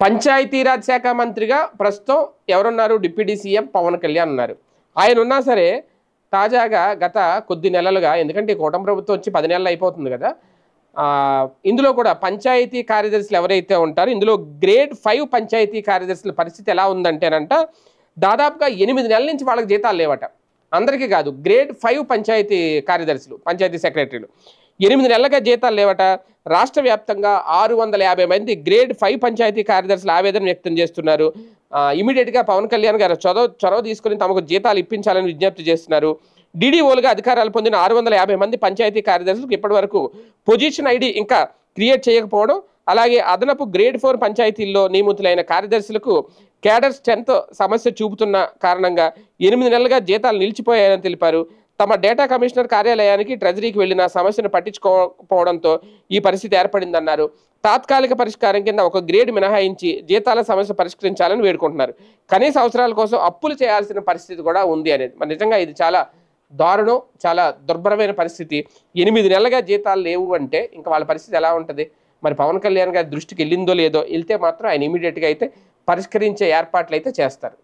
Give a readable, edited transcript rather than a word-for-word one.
పంచాయతీరాజ్ శాఖ మంత్రిగా ప్రస్తుతం ఎవరున్నారు? డిప్యూటీ సీఎం పవన్ కళ్యాణ్ ఉన్నారు. ఆయన ఉన్నా సరే తాజాగా గత కొద్ది నెలలుగా, ఎందుకంటే ఈ కూటమి ప్రభుత్వం వచ్చి 10 నెలలు అయిపోతుంది కదా, ఇందులో కూడా పంచాయతీ కార్యదర్శులు ఎవరైతే ఉంటారో ఇందులో గ్రేడ్ 5 పంచాయతీ కార్యదర్శుల పరిస్థితి ఎలా ఉందంటేనంట, దాదాపుగా 8 నెలల నుంచి వాళ్ళకి జీతాలు లేవట. అందరికీ కాదు, గ్రేడ్ 5 పంచాయతీ కార్యదర్శులు, పంచాయతీ సెక్రటరీలు 8 నెలలుగా జీతాలు లేవట. రాష్ట్ర వ్యాప్తంగా 650 మంది గ్రేడ్ 5 పంచాయతీ కార్యదర్శులు ఆవేదన వ్యక్తం చేస్తున్నారు. ఇమీడియట్గా పవన్ కళ్యాణ్ గారు చొరవ తీసుకుని తమకు జీతాలు ఇప్పించాలని విజ్ఞప్తి చేస్తున్నారు. డీడీఓలుగా అధికారాలు పొందిన 650 మంది పంచాయతీ కార్యదర్శులకు ఇప్పటి వరకు పొజిషన్ ఐడి ఇంకా క్రియేట్ చేయకపోవడం, అలాగే అదనపు గ్రేడ్ 4 పంచాయతీల్లో నియమితులైన కార్యదర్శులకు క్యాడర్ స్ట్రెంత్ సమస్య చూపుతున్న కారణంగా 8 నెలలుగా జీతాలు నిలిచిపోయాయని తెలిపారు. తమ డేటా కమిషనర్ కార్యాలయానికి ట్రెజరీకి వెళ్లిన సమస్యను పట్టించుకోకపోవడంతో ఈ పరిస్థితి ఏర్పడిందన్నారు. తాత్కాలిక పరిష్కారం కింద ఒక గ్రేడ్ మినహాయించి జీతాల సమస్య పరిష్కరించాలని వేడుకుంటున్నారు. కనీస అవసరాల కోసం అప్పులు చేయాల్సిన పరిస్థితి కూడా ఉంది అనేది. మరి నిజంగా ఇది చాలా దారుణం, చాలా దుర్భరమైన పరిస్థితి. 8 నెలలుగా జీతాలు లేవు అంటే ఇంకా వాళ్ళ పరిస్థితి ఎలా ఉంటుంది? మరి పవన్ కళ్యాణ్ గారి దృష్టికి వెళ్ళిందో లేదో, వెళ్తే మాత్రం ఆయన ఇమీడియట్గా అయితే పరిష్కరించే ఏర్పాట్లు అయితే చేస్తారు.